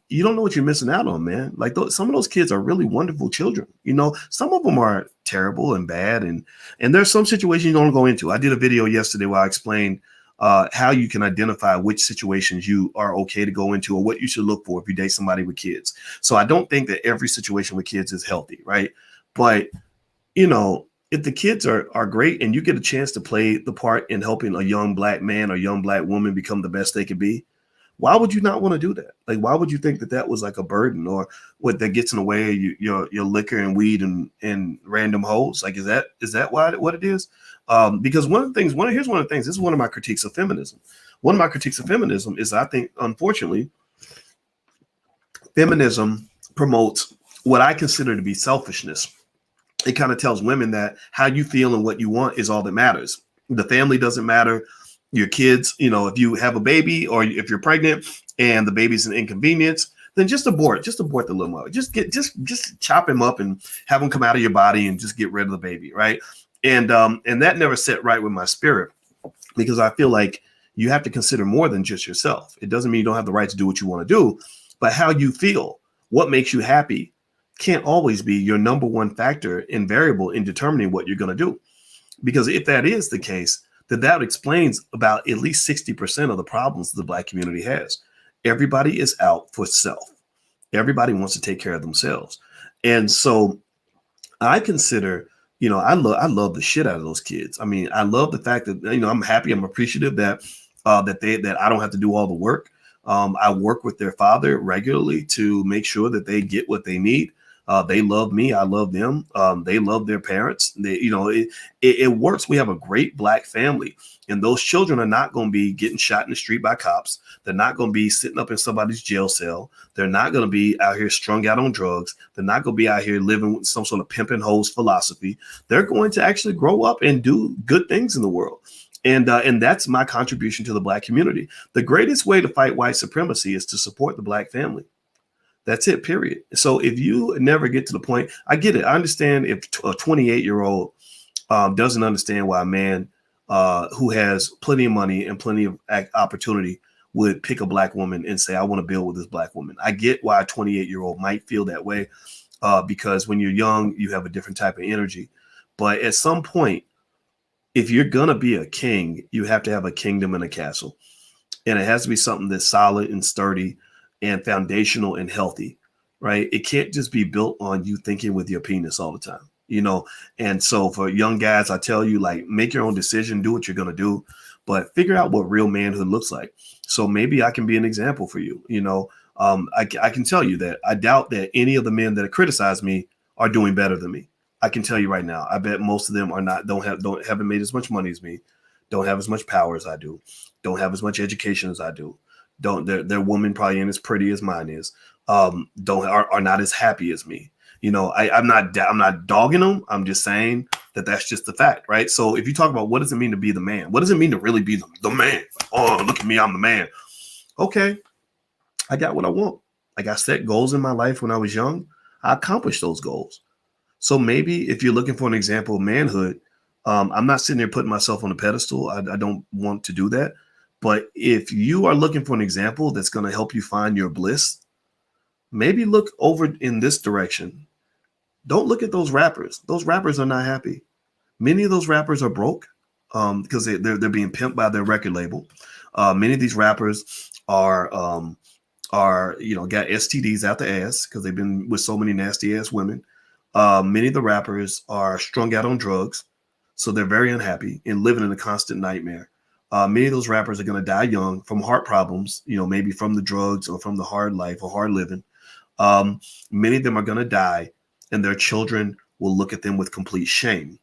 you don't know what you're missing out on, man. Like some of those kids are really wonderful children. Some of them are terrible and bad, and there's some situations you don't go into. I did a video yesterday where I explained how you can identify which situations you are okay to go into or what you should look for if you date somebody with kids. So I don't think that every situation with kids is healthy, right? But if the kids are great and you get a chance to play the part in helping a young Black man or young Black woman become the best they could be, why would you not want to do that? Like, why would you think that was like a burden or what that gets in the way of your liquor and weed and random hoes? Like, is that what it is? Because here's one of the things, this is one of my critiques of feminism. One of my critiques of feminism is I think, unfortunately, feminism promotes what I consider to be selfishness. It kind of tells women that how you feel and what you want is all that matters. The family doesn't matter. Your kids, if you have a baby or if you're pregnant and the baby's an inconvenience, then just abort the little mother. Just chop him up and have him come out of your body and just get rid of the baby, right? And that never set right with my spirit, because I feel like you have to consider more than just yourself. It doesn't mean you don't have the right to do what you want to do, but how you feel, what makes you happy, can't always be your number one factor and variable in determining what you're going to do. Because if that is the case, then that explains about at least 60% of the problems the Black community has. Everybody is out for self. Everybody wants to take care of themselves. And so I consider, I love the shit out of those kids. I mean, I love the fact that, I'm happy, I'm appreciative that I don't have to do all the work. I work with their father regularly to make sure that they get what they need. They love me. I love them. They love their parents. It works. We have a great Black family, and those children are not going to be getting shot in the street by cops. They're not going to be sitting up in somebody's jail cell. They're not going to be out here strung out on drugs. They're not going to be out here living with some sort of pimp and hoes philosophy. They're going to actually grow up and do good things in the world. And that's my contribution to the Black community. The greatest way to fight white supremacy is to support the Black family. That's it, period. So if you never get to the point, I get it. I understand if a 28-year-old doesn't understand why a man who has plenty of money and plenty of opportunity would pick a Black woman and say, I want to build with this Black woman. I get why a 28-year-old might feel that way because when you're young, you have a different type of energy. But at some point, if you're going to be a king, you have to have a kingdom and a castle. And it has to be something that's solid and sturdy and foundational and healthy, right? It can't just be built on you thinking with your penis all the time, And so for young guys, I tell you, like, make your own decision, do what you're going to do, but figure out what real manhood looks like. So maybe I can be an example for you. I can tell you that I doubt that any of the men that criticize me are doing better than me. I can tell you right now, I bet most of them are not, haven't made as much money as me, don't have as much power as I do, don't have as much education as I do. Their woman probably ain't as pretty as mine is. Are not as happy as me. I'm not dogging them. I'm just saying that's just the fact, right? So if you talk about what does it mean to be the man, what does it mean to really be the man? Oh, look at me, I'm the man. Okay, I got what I want. Like, I set goals in my life when I was young. I accomplished those goals. So maybe if you're looking for an example of manhood, I'm not sitting there putting myself on a pedestal. I don't want to do that. But if you are looking for an example that's going to help you find your bliss, maybe look over in this direction. Don't look at those rappers. Those rappers are not happy. Many of those rappers are broke because they're being pimped by their record label. Many of these rappers are got STDs out the ass because they've been with so many nasty ass women. Many of the rappers are strung out on drugs, so they're very unhappy and living in a constant nightmare. Many of those rappers are going to die young from heart problems, maybe from the drugs or from the hard life or hard living. Many of them are going to die, and their children will look at them with complete shame.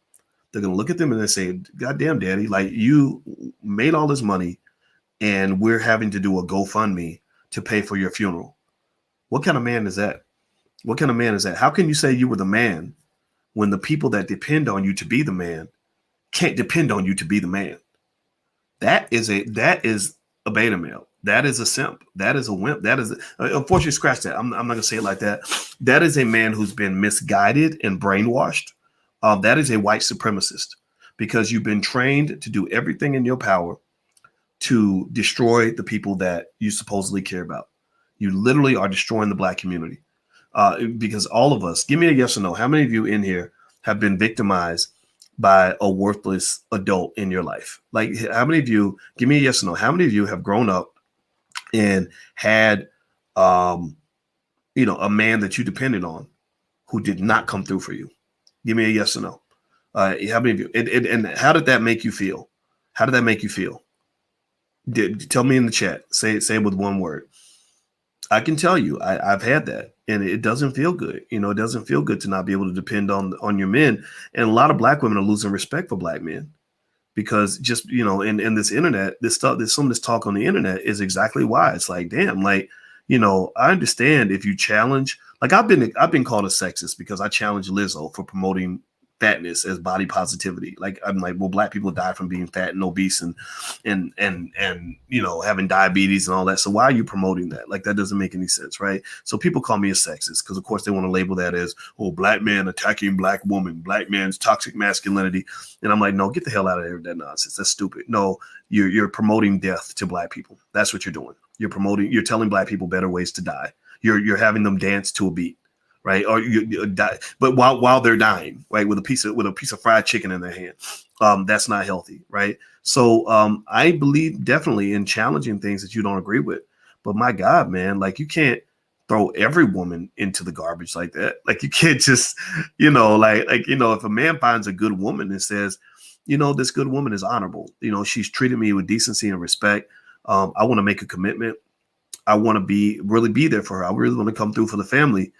They're going to look at them and they say, God damn, daddy, like, you made all this money and we're having to do a GoFundMe to pay for your funeral. What kind of man is that? What kind of man is that? How can you say you were the man when the people that depend on you to be the man can't depend on you to be the man? That is a beta male. That is a simp. That is a wimp. That is unfortunately, scratch that. I'm not gonna say it like that. That is a man who's been misguided and brainwashed. That is a white supremacist, because you've been trained to do everything in your power to destroy the people that you supposedly care about. You literally are destroying the Black community. Because all of us, give me a yes or no. How many of you in here have been victimized by a worthless adult in your life? Like, how many of you, give me a yes or no. How many of you have grown up and had, a man that you depended on who did not come through for you? Give me a yes or no. How many of you, and how did that make you feel? How did that make you feel? Tell me in the chat. Say it with one word. I can tell you, I've had that, and it doesn't feel good. It doesn't feel good to not be able to depend on your men. And a lot of Black women are losing respect for Black men, because just, in this internet, some of this talk on the internet is exactly why. It's like, damn, like, I understand if you challenge, like I've been called a sexist because I challenged Lizzo for promoting fatness as body positivity. Like, I'm like, well, Black people die from being fat and obese and having diabetes and all that. So why are you promoting that? Like, that doesn't make any sense, right? So people call me a sexist because, of course, they want to label that as, oh, Black man attacking Black woman, Black man's toxic masculinity. And I'm like, no, get the hell out of there with that nonsense. That's stupid. No, you're promoting death to Black people. That's what you're doing. You're telling Black people better ways to die. You're having them dance to a beat. Right, or you die, but while they're dying, right, with a piece of fried chicken in their hand, that's not healthy, right? So I believe definitely in challenging things that you don't agree with. But my God, man, like, you can't throw every woman into the garbage like that. Like, you can't just, if a man finds a good woman and says, this good woman is honorable, she's treated me with decency and respect. I want to make a commitment. I want to really be there for her. I really want to come through for the family.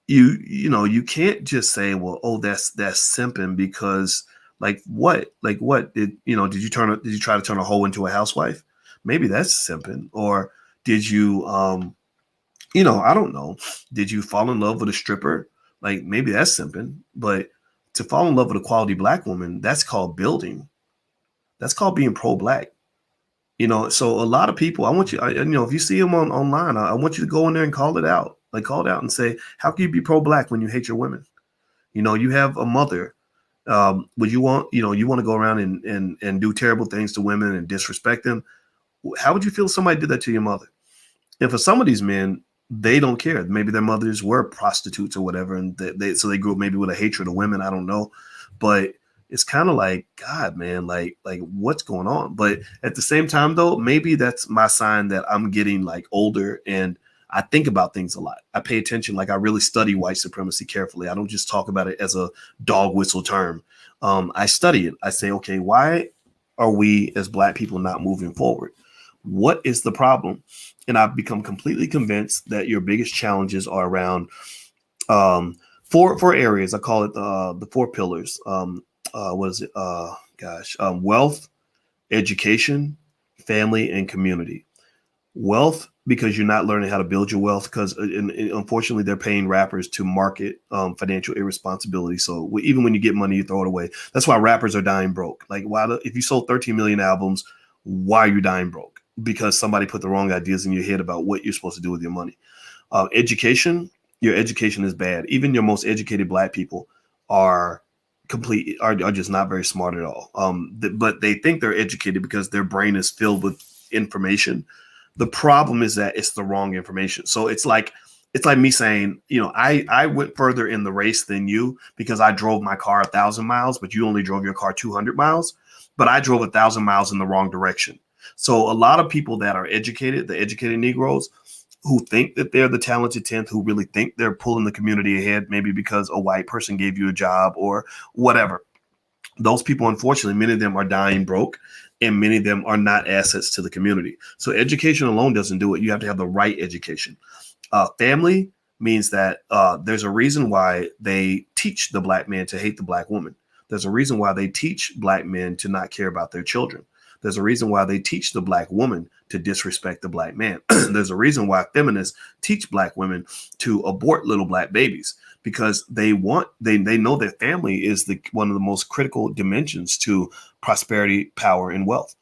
You can't just say, well, oh, that's simping, because like what did you try to turn a hoe into a housewife? Maybe that's simping. Or did you I don't know, did you fall in love with a stripper? Like, maybe that's simping. But to fall in love with a quality Black woman, that's called building. That's called being pro-Black. So a lot of people, I want you, if you see them online, I want you to go in there and call it out. Like, call it out and say, how can you be pro-Black when you hate your women? You have a mother. Would you want to go around and do terrible things to women and disrespect them? How would you feel if somebody did that to your mother? And for some of these men, they don't care. Maybe their mothers were prostitutes or whatever, and so they grew up maybe with a hatred of women. I don't know, but it's kind of like, God, man, like what's going on? But at the same time, though, maybe that's my sign that I'm getting like older, and I think about things a lot. I pay attention. Like, I really study white supremacy carefully. I don't just talk about it as a dog whistle term. I study it. I say, okay, why are we as Black people not moving forward? What is the problem? And I've become completely convinced that your biggest challenges are around four areas. I call it the four pillars. Wealth, education, family, and community. Wealth, because you're not learning how to build your wealth, because unfortunately they're paying rappers to market financial irresponsibility. So even when you get money, you throw it away. That's why rappers are dying broke. Like, if you sold 13 million albums, why are you dying broke? Because somebody put the wrong ideas in your head about what you're supposed to do with your money. Education, your education is bad. Even your most educated Black people are just not very smart at all. But they think they're educated because their brain is filled with information. The problem is that it's the wrong information. So it's like me saying, I went further in the race than you because I drove my car 1,000 miles, but you only drove your car 200 miles. But I drove 1,000 miles in the wrong direction. So a lot of people that are educated, the educated Negroes, who think that they're the talented 10th, who really think they're pulling the community ahead, maybe because a white person gave you a job or whatever. Those people, unfortunately, many of them are dying broke, and many of them are not assets to the community. So education alone doesn't do it. You have to have the right education. Family means that there's a reason why they teach the Black man to hate the Black woman. There's a reason why they teach Black men to not care about their children, There's a reason why they teach the black woman to disrespect the black man. There's a reason why feminists teach black women to abort little black babies, because they know that family is one of the most critical dimensions to prosperity, power, and wealth.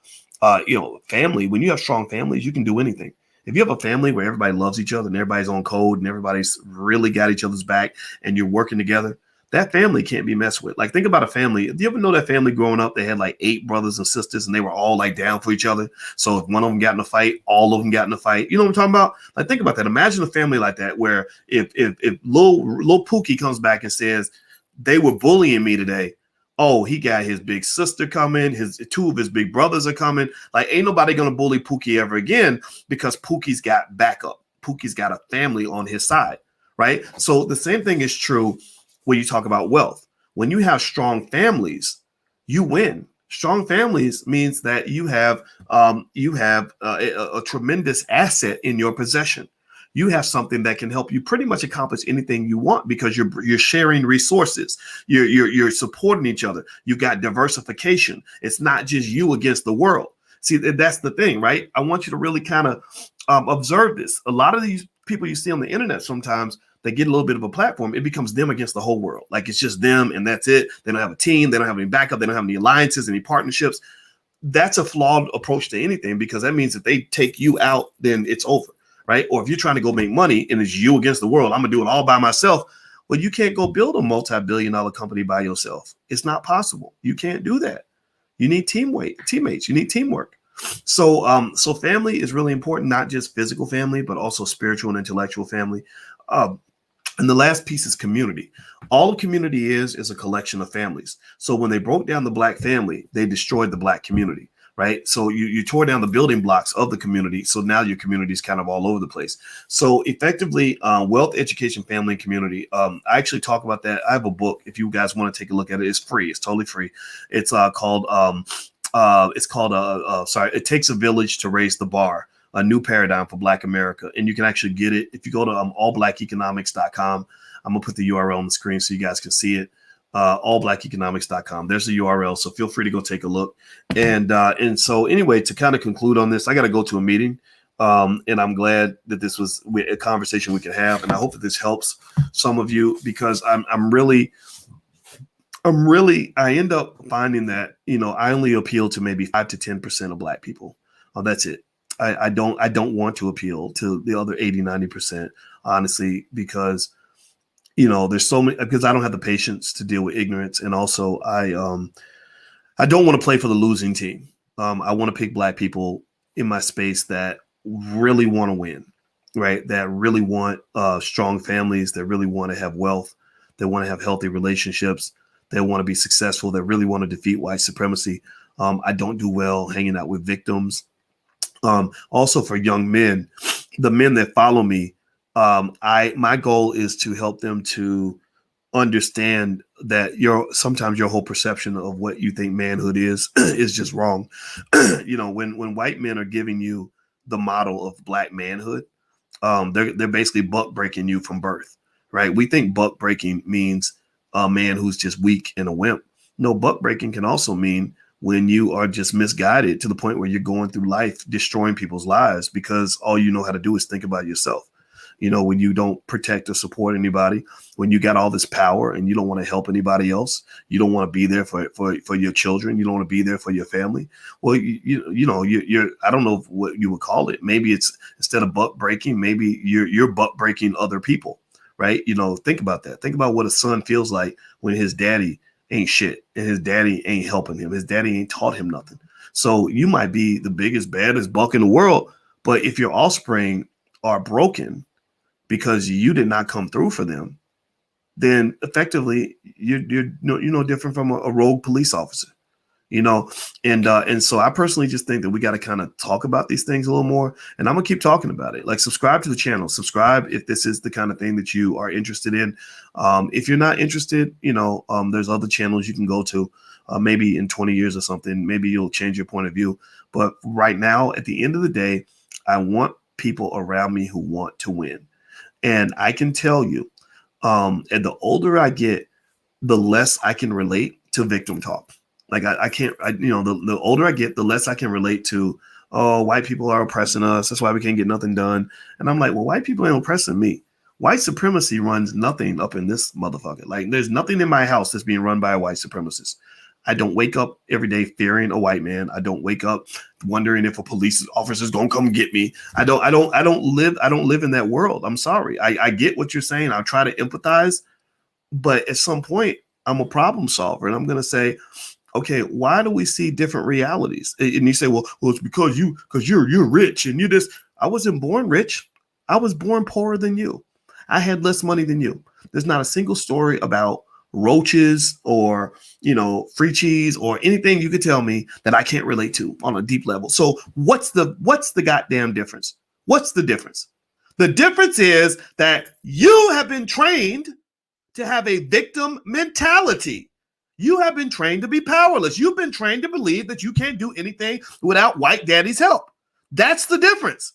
Family, when you have strong families, you can do anything. If you have a family where everybody loves each other and everybody's on code and everybody's really got each other's back and you're working together, that family can't be messed with. Like, think about a family. Do you ever know that family growing up, they had like 8 brothers and sisters and they were all like down for each other? So if one of them got in a fight, all of them got in a fight. You know what I'm talking about? Like, think about that. Imagine a family like that, where if Lil Pookie comes back and says, they were bullying me today. Oh, he got his big sister coming. 2 of his big brothers are coming. Like, ain't nobody going to bully Pookie ever again, because Pookie's got backup. Pookie's got a family on his side, right? So the same thing is true when you talk about wealth. When you have strong families, you win. Strong families means that you have a tremendous asset in your possession. You have something that can help you pretty much accomplish anything you want, because you're sharing resources. You're supporting each other. You've got diversification. It's not just you against the world. See, that's the thing, right? I want you to really kind of observe this. A lot of these people you see on the internet, sometimes they get a little bit of a platform, it becomes them against the whole world. Like, it's just them and that's it. They don't have a team. They don't have any backup. They don't have any alliances, any partnerships. That's a flawed approach to anything, because that means if they take you out, then it's over. Right? Or if you're trying to go make money and it's you against the world, I'm gonna do it all by myself. Well, you can't go build a multi-billion-dollar company by yourself. It's not possible. You can't do that. You need teammates. You need teamwork. So family is really important, not just physical family, but also spiritual and intellectual family. And the last piece is community. All a community is a collection of families. So when they broke down the black family, they destroyed the black community. Right. So you tore down the building blocks of the community. So now your community is kind of all over the place. So effectively, wealth, education, family, and community. I actually talk about that. I have a book. If you guys want to take a look at it, it's free. It's totally free. It's called It Takes a Village to Raise the Bar, a New Paradigm for Black America. And you can actually get it if you go to allblackeconomics.com. I'm going to put the URL on the screen so you guys can see it. Allblackeconomics.com. There's the URL, so feel free to go take a look. And so anyway, to kind of conclude on this, I got to go to a meeting, and I'm glad that this was a conversation we could have, and I hope that this helps some of you, because I end up finding that I only appeal to maybe 5 to 10% of black people. That's it. I don't want to appeal to the other 80-90%, honestly, because there's so many, because I don't have the patience to deal with ignorance. And also I don't want to play for the losing team. I want to pick black people in my space that really want to win, right? That really want strong families, that really want to have wealth, that want to have healthy relationships, that want to be successful, that really want to defeat white supremacy. I don't do well hanging out with victims. Also for young men, the men that follow me, my goal is to help them to understand that sometimes your whole perception of what you think manhood is just wrong. When white men are giving you the model of black manhood, they're basically buck breaking you from birth, right? We think buck breaking means a man who's just weak and a wimp. No, buck breaking can also mean when you are just misguided to the point where you're going through life destroying people's lives because all you know how to do is think about yourself. When you don't protect or support anybody, when you got all this power and you don't want to help anybody else, you don't want to be there for your children, you don't want to be there for your family. Well, you're I don't know what you would call it. Maybe it's instead of buck breaking, maybe you're buck breaking other people, right? Think about that. Think about what a son feels like when his daddy ain't shit and his daddy ain't helping him. His daddy ain't taught him nothing. So you might be the biggest, baddest buck in the world, but if your offspring are broken because you did not come through for them, then effectively you're different from a rogue police officer, and so I personally just think that we got to kind of talk about these things a little more, and I'm gonna keep talking about it. Like, subscribe to the channel, subscribe if this is the kind of thing that you are interested in. If you're not interested, there's other channels you can go to. Maybe in 20 years or something, maybe you'll change your point of view. But right now, at the end of the day, I want people around me who want to win. And I can tell you, and the older I get, the less I can relate to victim talk. Like I can't, the older I get, the less I can relate to, oh, white people are oppressing us. That's why we can't get nothing done. And I'm like, well, white people ain't oppressing me. White supremacy runs nothing up in this motherfucker. Like there's nothing in my house that's being run by a white supremacist. I don't wake up every day fearing a white man. I don't wake up wondering if a police officer is gonna come get me. I don't live in that world. I'm sorry. I get what you're saying. I'll try to empathize, but at some point I'm a problem solver and I'm gonna say, okay, why do we see different realities? And you say, well, it's because you're rich and you just. I wasn't born rich. I was born poorer than you. I had less money than you. There's not a single story about roaches or, free cheese or anything you could tell me that I can't relate to on a deep level. So what's the goddamn difference? What's the difference? The difference is that you have been trained to have a victim mentality. You have been trained to be powerless. You've been trained to believe that you can't do anything without white daddy's help. That's the difference.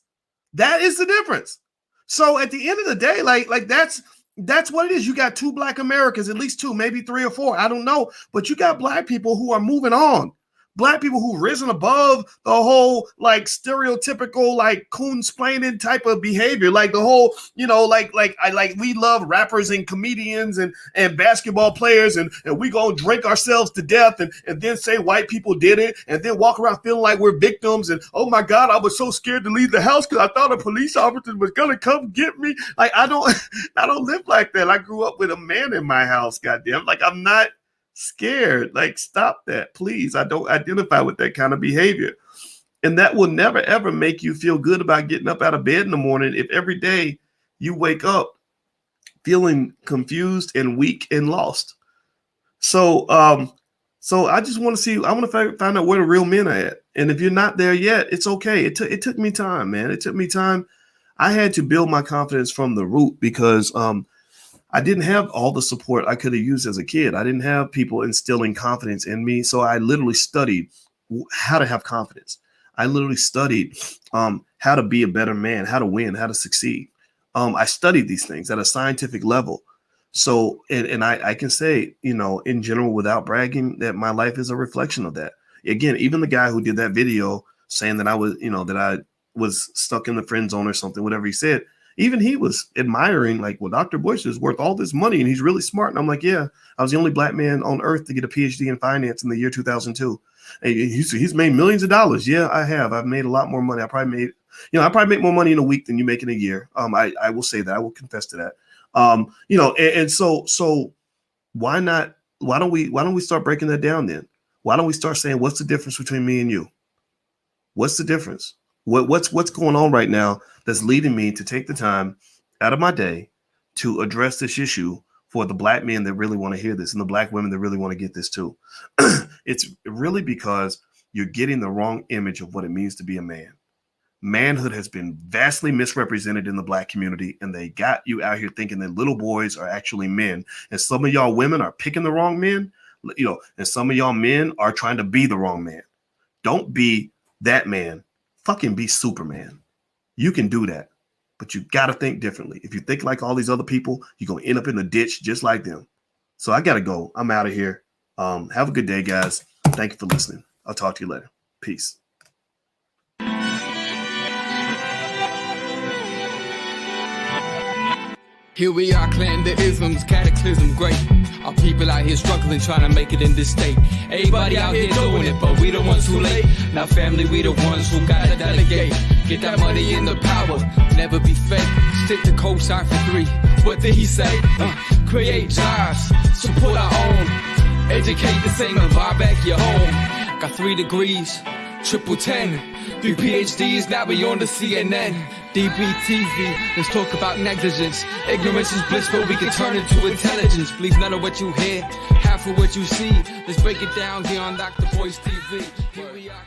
That is the difference. So at the end of the day, like that's what it is. You got 2 Black Americans, at least 2, maybe 3 or 4. I don't know. But you got Black people who are moving on. Black people who've risen above the whole like stereotypical like coon-splaining type of behavior, like the whole we love rappers and comedians and basketball players and we gonna drink ourselves to death and then say white people did it and then walk around feeling like we're victims and oh my God, I was so scared to leave the house because I thought a police officer was gonna come get me. Like I don't live like that. I grew up with a man in my house. Goddamn, like I'm not scared. Like stop that, please. I don't identify with that kind of behavior, and that will never ever make you feel good about getting up out of bed in the morning if every day you wake up feeling confused and weak and lost. So I just want to see. I want to find out where the real men are at, and if you're not there yet, it's okay. It took me time, man. It took me time. I had to build my confidence from the root because I didn't have all the support I could have used as a kid. I didn't have people instilling confidence in me. So I literally studied how to have confidence. I literally studied how to be a better man, how to win, how to succeed. I studied these things at a scientific level. So, and I can say, in general, without bragging, that my life is a reflection of that. Again, even the guy who did that video saying that I was stuck in the friend zone or something, whatever he said, even he was admiring, like, well, Dr. Boyce is worth all this money and he's really smart. And I'm like, yeah, I was the only Black man on earth to get a PhD in finance in the year 2002. And he's made millions of dollars. Yeah, I have. I've made a lot more money. I probably make more money in a week than you make in a year. I will say that. I will confess to that. And so why not? Why don't we start breaking that down then? Why don't we start saying, what's the difference between me and you? What's the difference? What's going on right now that's leading me to take the time out of my day to address this issue for the Black men that really want to hear this and the Black women that really want to get this too? It's really because you're getting the wrong image of what it means to be a man. Manhood has been vastly misrepresented in the Black community, and they got you out here thinking that little boys are actually men. And some of y'all women are picking the wrong men, and some of y'all men are trying to be the wrong man. Don't be that man. Fucking be Superman. You can do that, but you got to think differently. If you think like all these other people, you're going to end up in the ditch just like them. So I got to go. I'm out of here. Have a good day, guys. Thank you for listening. I'll talk to you later. Peace. Here we are, clan the isms, cataclysm great. Our people out here struggling, trying to make it in this state. Everybody out here doing it, but we the ones who late. Now family, we the ones who gotta delegate. Get that money in the power, never be fake. Stick to co-sign for 3. What did he say? Create jobs, support our own. Educate the same and buy back your home. Got 3 degrees, triple 10. 3 PhDs, now we on the CNN. DBTV, let's talk about negligence. Ignorance is bliss, but we can turn it to intelligence. Believe none of what you hear, half of what you see. Let's break it down here on Dr. Boyce TV. Here we are.